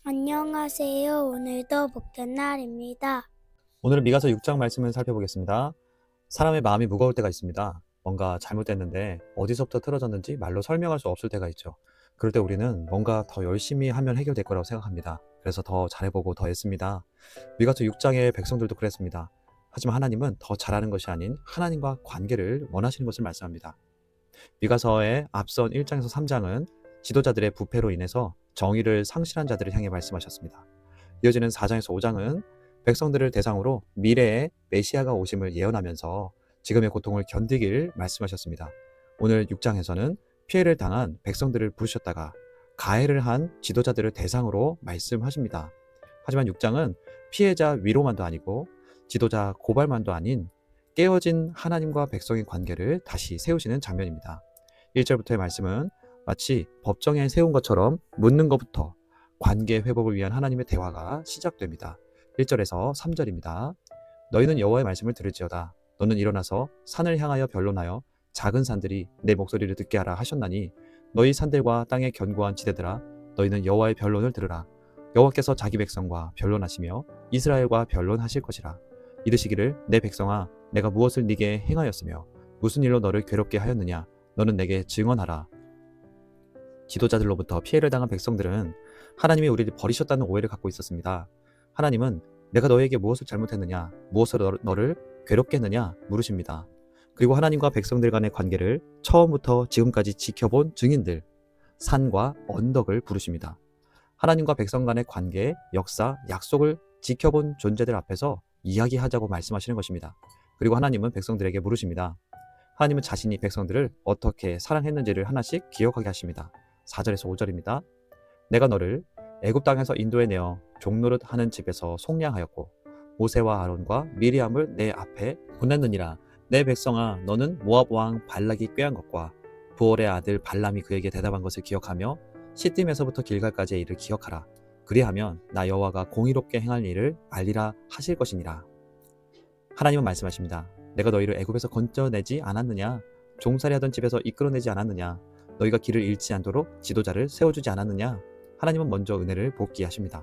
안녕하세요. 오늘도 복된 날입니다. 오늘은 미가서 6장 말씀을 살펴보겠습니다. 사람의 마음이 무거울 때가 있습니다. 뭔가 잘못됐는데 어디서부터 틀어졌는지 말로 설명할 수 없을 때가 있죠. 그럴 때 우리는 뭔가 더 열심히 하면 해결될 거라고 생각합니다. 그래서 더 잘해보고 더 했습니다. 미가서 6장의 백성들도 그랬습니다. 하지만 하나님은 더 잘하는 것이 아닌 하나님과 관계를 원하시는 것을 말씀합니다. 미가서의 앞선 1장에서 3장은 지도자들의 부패로 인해서 정의를 상실한 자들을 향해 말씀하셨습니다. 이어지는 4장에서 5장은 백성들을 대상으로 미래의 메시아가 오심을 예언하면서 지금의 고통을 견디길 말씀하셨습니다. 오늘 6장에서는 피해를 당한 백성들을 부르셨다가 가해를 한 지도자들을 대상으로 말씀하십니다. 하지만 6장은 피해자 위로만도 아니고 지도자 고발만도 아닌 깨어진 하나님과 백성의 관계를 다시 세우시는 장면입니다. 1절부터의 말씀은 마치 법정에 세운 것처럼 묻는 것부터 관계 회복을 위한 하나님의 대화가 시작됩니다. 1절에서 3절입니다. 너희는 여호와의 말씀을 들을지어다. 너는 일어나서 산을 향하여 변론하여 작은 산들이 내 목소리를 듣게 하라 하셨나니 너희 산들과 땅의 견고한 지대들아 너희는 여호와의 변론을 들으라. 여호와께서 자기 백성과 변론하시며 이스라엘과 변론하실 것이라. 이르시기를 내 백성아 내가 무엇을 네게 행하였으며 무슨 일로 너를 괴롭게 하였느냐 너는 내게 증언하라. 지도자들로부터 피해를 당한 백성들은 하나님이 우리를 버리셨다는 오해를 갖고 있었습니다. 하나님은 내가 너에게 무엇을 잘못했느냐, 무엇으로 너를 괴롭게 했느냐 물으십니다. 그리고 하나님과 백성들 간의 관계를 처음부터 지금까지 지켜본 증인들, 산과 언덕을 부르십니다. 하나님과 백성 간의 관계, 역사, 약속을 지켜본 존재들 앞에서 이야기하자고 말씀하시는 것입니다. 그리고 하나님은 백성들에게 물으십니다. 하나님은 자신이 백성들을 어떻게 사랑했는지를 하나씩 기억하게 하십니다. 4절에서 5절입니다. 내가 너를 애굽 땅에서 인도해내어 종노릇 하는 집에서 속량하였고 모세와 아론과 미리암을 내 앞에 보냈느니라. 내 백성아 너는 모압 왕 발락이 꾀한 것과 부올의 아들 발람이 그에게 대답한 것을 기억하며 시딤에서부터 길갈까지의 일을 기억하라. 그리하면 나 여호와가 공의롭게 행할 일을 알리라 하실 것이니라. 하나님은 말씀하십니다. 내가 너희를 애굽에서 건져내지 않았느냐? 종살이하던 집에서 이끌어내지 않았느냐? 너희가 길을 잃지 않도록 지도자를 세워주지 않았느냐? 하나님은 먼저 은혜를 복기하십니다.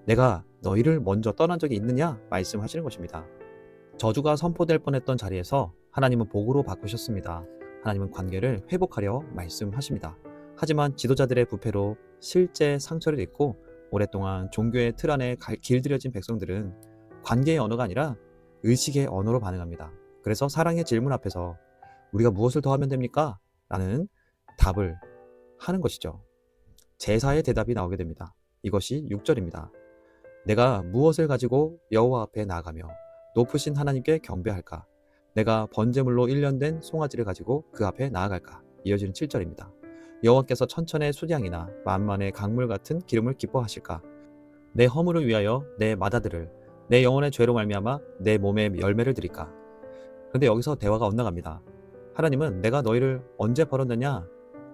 내가 너희를 먼저 떠난 적이 있느냐? 말씀하시는 것입니다. 저주가 선포될 뻔했던 자리에서 하나님은 복으로 바꾸셨습니다. 하나님은 관계를 회복하려 말씀하십니다. 하지만 지도자들의 부패로 실제 상처를 입고 오랫동안 종교의 틀 안에 길들여진 백성들은 관계의 언어가 아니라 의식의 언어로 반응합니다. 그래서 사랑의 질문 앞에서 우리가 무엇을 더 하면 됩니까? 라는 답을 하는 것이죠. 제사의 대답이 나오게 됩니다. 이것이 6절입니다. 내가 무엇을 가지고 여호와 앞에 나아가며 높으신 하나님께 경배할까? 내가 번제물로 1년 된 송아지를 가지고 그 앞에 나아갈까? 이어지는 7절입니다. 여호와께서 천천의 수량이나 만만의 강물 같은 기름을 기뻐하실까? 내 허물을 위하여 내 맏아들을 내 영혼의 죄로 말미암아 내 몸에 열매를 드릴까? 그런데 여기서 대화가 엇나갑니다. 하나님은 내가 너희를 언제 벌었느냐?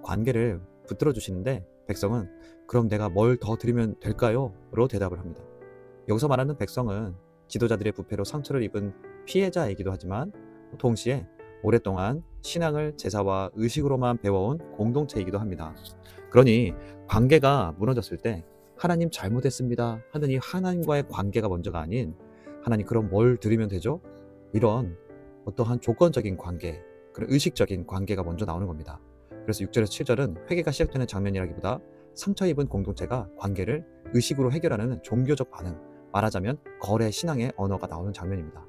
관계를 붙들어 주시는데 백성은 그럼 내가 뭘 더 드리면 될까요? 로 대답을 합니다. 여기서 말하는 백성은 지도자들의 부패로 상처를 입은 피해자이기도 하지만 동시에 오랫동안 신앙을 제사와 의식으로만 배워온 공동체이기도 합니다. 그러니 관계가 무너졌을 때 하나님 잘못했습니다 하느니 하나님과의 관계가 먼저가 아닌 하나님 그럼 뭘 드리면 되죠? 이런 어떠한 조건적인 관계, 그런 의식적인 관계가 먼저 나오는 겁니다. 그래서 6절에서 7절은 회개가 시작되는 장면이라기보다 상처 입은 공동체가 관계를 의식으로 해결하는 종교적 반응, 말하자면 거래 신앙의 언어가 나오는 장면입니다.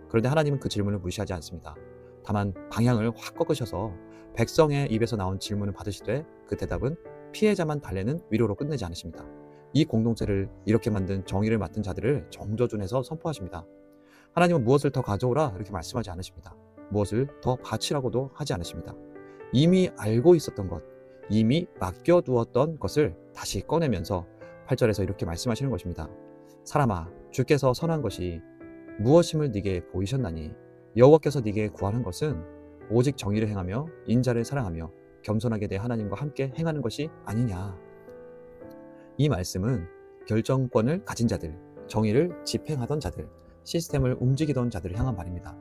그런데 하나님은 그 질문을 무시하지 않습니다. 다만 방향을 확 꺾으셔서 백성의 입에서 나온 질문을 받으시되 그 대답은 피해자만 달래는 위로로 끝내지 않으십니다. 이 공동체를 이렇게 만든 정의를 맡은 자들을 정조준해서 선포하십니다. 하나님은 무엇을 더 가져오라 이렇게 말씀하지 않으십니다. 무엇을 더 바치라고도 하지 않으십니다. 이미 알고 있었던 것, 이미 맡겨두었던 것을 다시 꺼내면서 8절에서 이렇게 말씀하시는 것입니다. 사람아, 주께서 선한 것이 무엇임을 네게 보이셨나니 여호와께서 네게 구하는 것은 오직 정의를 행하며 인자를 사랑하며 겸손하게 내 하나님과 함께 행하는 것이 아니냐. 이 말씀은 결정권을 가진 자들, 정의를 집행하던 자들, 시스템을 움직이던 자들을 향한 말입니다.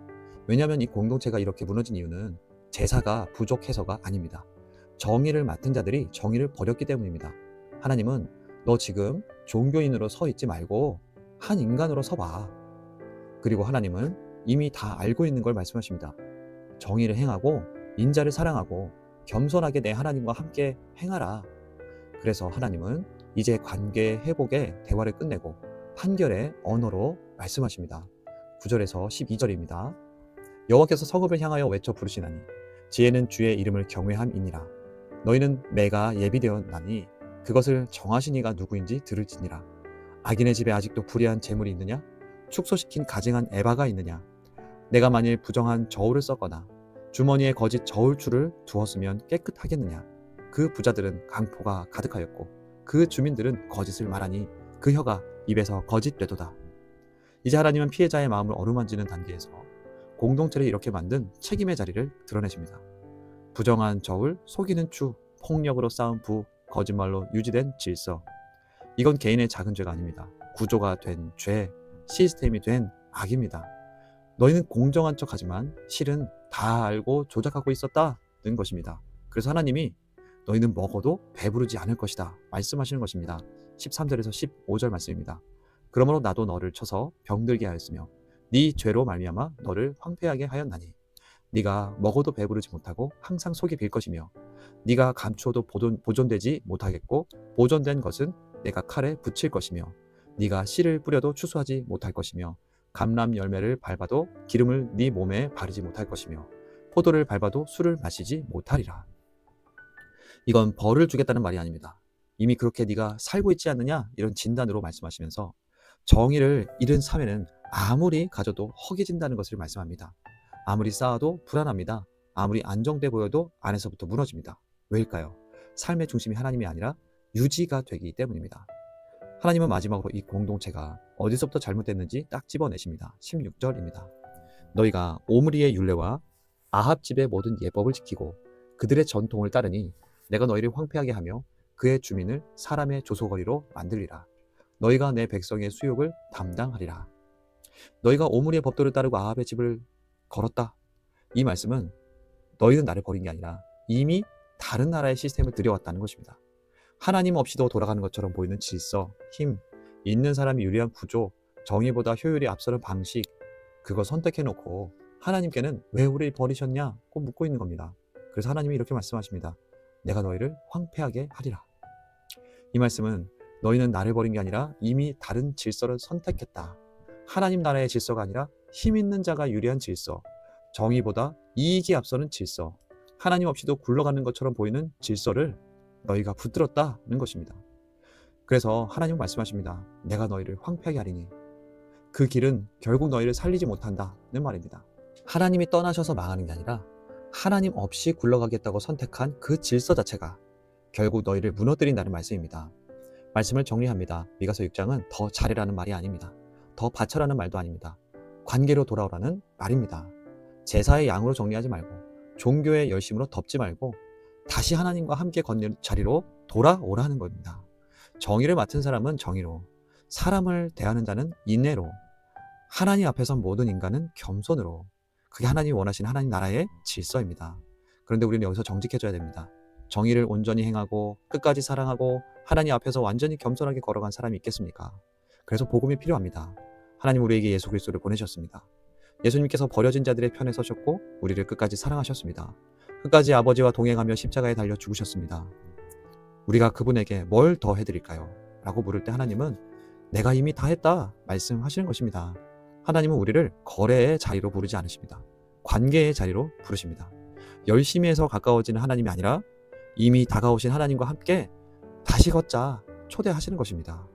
왜냐하면 이 공동체가 이렇게 무너진 이유는 제사가 부족해서가 아닙니다. 정의를 맡은 자들이 정의를 버렸기 때문입니다. 하나님은 너 지금 종교인으로 서 있지 말고 한 인간으로 서봐. 그리고 하나님은 이미 다 알고 있는 걸 말씀하십니다. 정의를 행하고 인자를 사랑하고 겸손하게 내 하나님과 함께 행하라. 그래서 하나님은 이제 관계 회복의 대화를 끝내고 판결의 언어로 말씀하십니다. 9절에서 12절입니다. 여호와께서 성읍을 향하여 외쳐 부르시나니 지혜는 주의 이름을 경외함이니라. 너희는 매가 예비되었나니 그것을 정하신 이가 누구인지 들을지니라. 악인의 집에 아직도 불의한 재물이 있느냐? 축소시킨 가증한 에바가 있느냐? 내가 만일 부정한 저울을 썼거나 주머니에 거짓 저울추를 두었으면 깨끗하겠느냐? 그 부자들은 강포가 가득하였고 그 주민들은 거짓을 말하니 그 혀가 입에서 거짓 되도다. 이제 하나님은 피해자의 마음을 어루만지는 단계에서 공동체를 이렇게 만든 책임의 자리를 드러내십니다. 부정한 저울, 속이는 추, 폭력으로 쌓은 부, 거짓말로 유지된 질서. 이건 개인의 작은 죄가 아닙니다. 구조가 된 죄, 시스템이 된 악입니다. 너희는 공정한 척하지만 실은 다 알고 조작하고 있었다는 것입니다. 그래서 하나님이 너희는 먹어도 배부르지 않을 것이다 말씀하시는 것입니다. 13절에서 15절 말씀입니다. 그러므로 나도 너를 쳐서 병들게 하였으며 네 죄로 말미암아 너를 황폐하게 하였나니 네가 먹어도 배부르지 못하고 항상 속이 빌 것이며 네가 감추어도 보존되지 못하겠고 보존된 것은 내가 칼에 붙일 것이며 네가 씨를 뿌려도 추수하지 못할 것이며 감람 열매를 밟아도 기름을 네 몸에 바르지 못할 것이며 포도를 밟아도 술을 마시지 못하리라. 이건 벌을 주겠다는 말이 아닙니다. 이미 그렇게 네가 살고 있지 않느냐 이런 진단으로 말씀하시면서 정의를 잃은 사회는 아무리 가져도 허기진다는 것을 말씀합니다. 아무리 쌓아도 불안합니다. 아무리 안정돼 보여도 안에서부터 무너집니다. 왜일까요? 삶의 중심이 하나님이 아니라 유지가 되기 때문입니다. 하나님은 마지막으로 이 공동체가 어디서부터 잘못됐는지 딱 집어내십니다. 16절입니다. 너희가 오므리의 율례와 아합 집의 모든 예법을 지키고 그들의 전통을 따르니 내가 너희를 황폐하게 하며 그의 주민을 사람의 조소거리로 만들리라. 너희가 내 백성의 수욕을 담당하리라. 너희가 오므리의 법도를 따르고 아합의 집을 걸었다. 이 말씀은 너희는 나를 버린 게 아니라 이미 다른 나라의 시스템을 들여왔다는 것입니다. 하나님 없이도 돌아가는 것처럼 보이는 질서, 힘, 있는 사람이 유리한 구조, 정의보다 효율이 앞서는 방식, 그거 선택해놓고 하나님께는 왜 우리를 버리셨냐고 묻고 있는 겁니다. 그래서 하나님이 이렇게 말씀하십니다. 내가 너희를 황폐하게 하리라. 이 말씀은 너희는 나를 버린 게 아니라 이미 다른 질서를 선택했다. 하나님 나라의 질서가 아니라 힘 있는 자가 유리한 질서, 정의보다 이익이 앞서는 질서, 하나님 없이도 굴러가는 것처럼 보이는 질서를 너희가 붙들었다는 것입니다. 그래서 하나님은 말씀하십니다. 내가 너희를 황폐하게 하리니 그 길은 결국 너희를 살리지 못한다는 말입니다. 하나님이 떠나셔서 망하는 게 아니라 하나님 없이 굴러가겠다고 선택한 그 질서 자체가 결국 너희를 무너뜨린다는 말씀입니다. 말씀을 정리합니다. 미가서 6장은 더 잘해라는 말이 아닙니다. 더 바쳐라는 말도 아닙니다. 관계로 돌아오라는 말입니다. 제사의 양으로 정리하지 말고 종교의 열심으로 덮지 말고 다시 하나님과 함께 걷는 자리로 돌아오라는 겁니다. 정의를 맡은 사람은 정의로, 사람을 대하는 자는 인내로, 하나님 앞에선 모든 인간은 겸손으로, 그게 하나님이 원하시는 하나님 나라의 질서입니다. 그런데 우리는 여기서 정직해져야 됩니다. 정의를 온전히 행하고 끝까지 사랑하고 하나님 앞에서 완전히 겸손하게 걸어간 사람이 있겠습니까? 그래서 복음이 필요합니다. 하나님 우리에게 예수 그리스도를 보내셨습니다. 예수님께서 버려진 자들의 편에 서셨고 우리를 끝까지 사랑하셨습니다. 끝까지 아버지와 동행하며 십자가에 달려 죽으셨습니다. 우리가 그분에게 뭘 더 해드릴까요? 라고 물을 때 하나님은 내가 이미 다 했다 말씀하시는 것입니다. 하나님은 우리를 거래의 자리로 부르지 않으십니다. 관계의 자리로 부르십니다. 열심히 해서 가까워지는 하나님이 아니라 이미 다가오신 하나님과 함께 다시 걷자 초대하시는 것입니다.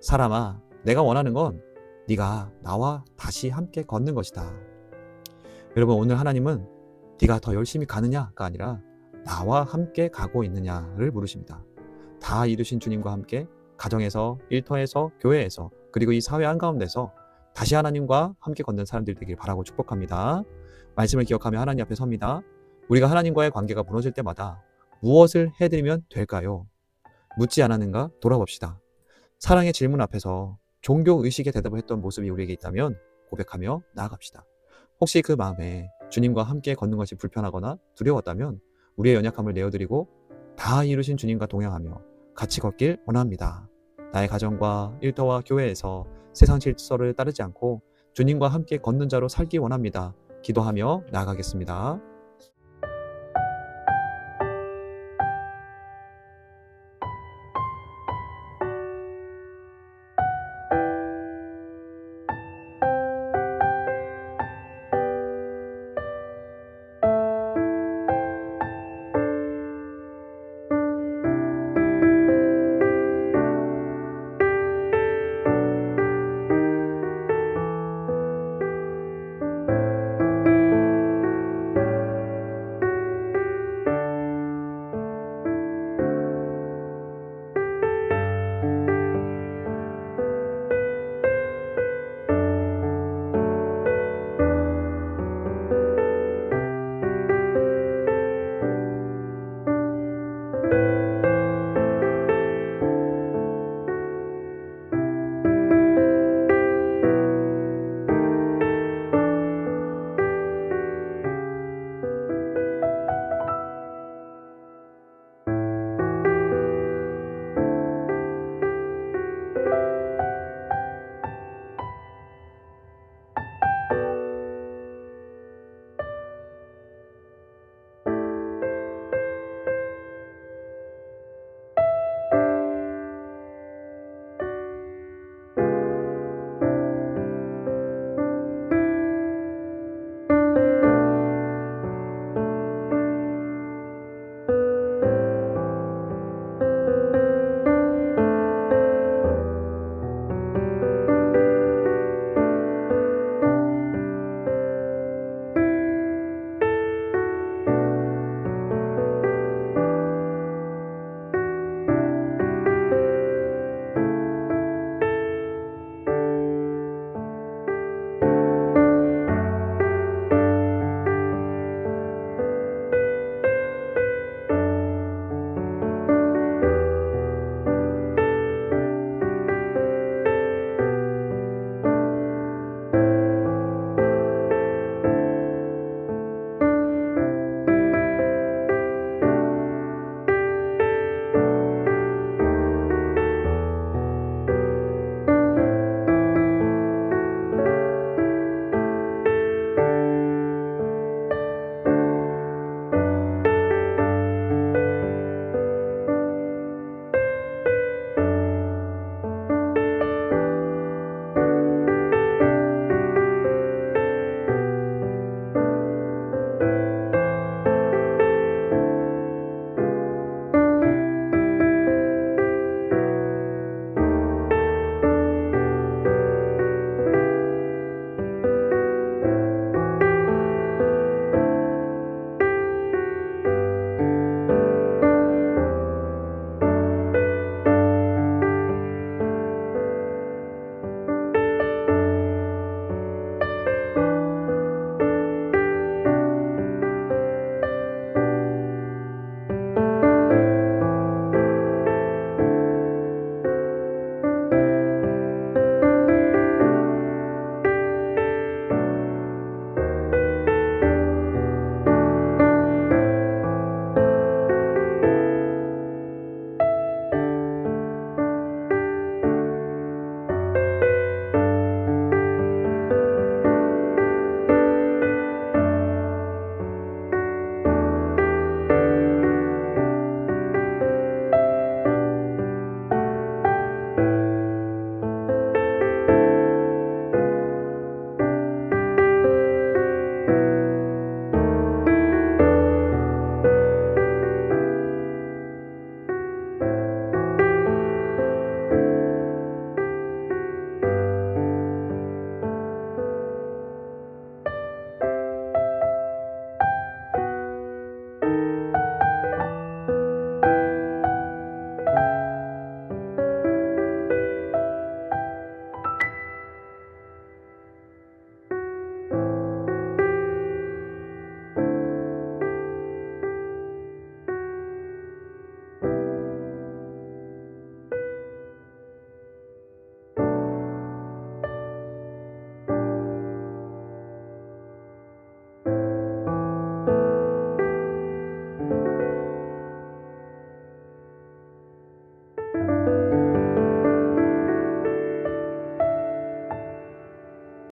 사람아, 내가 원하는 건 네가 나와 다시 함께 걷는 것이다. 여러분, 오늘 하나님은 네가 더 열심히 가느냐가 아니라 나와 함께 가고 있느냐를 물으십니다. 다 이루신 주님과 함께 가정에서, 일터에서, 교회에서, 그리고 이 사회 한가운데서 다시 하나님과 함께 걷는 사람들 되길 바라고 축복합니다. 말씀을 기억하며 하나님 앞에 섭니다. 우리가 하나님과의 관계가 무너질 때마다 무엇을 해드리면 될까요? 묻지 않았는가? 돌아봅시다. 사랑의 질문 앞에서 종교의식에 대답을 했던 모습이 우리에게 있다면 고백하며 나아갑시다. 혹시 그 마음에 주님과 함께 걷는 것이 불편하거나 두려웠다면 우리의 연약함을 내어드리고 다 이루신 주님과 동행하며 같이 걷길 원합니다. 나의 가정과 일터와 교회에서 세상 질서를 따르지 않고 주님과 함께 걷는 자로 살기 원합니다. 기도하며 나아가겠습니다.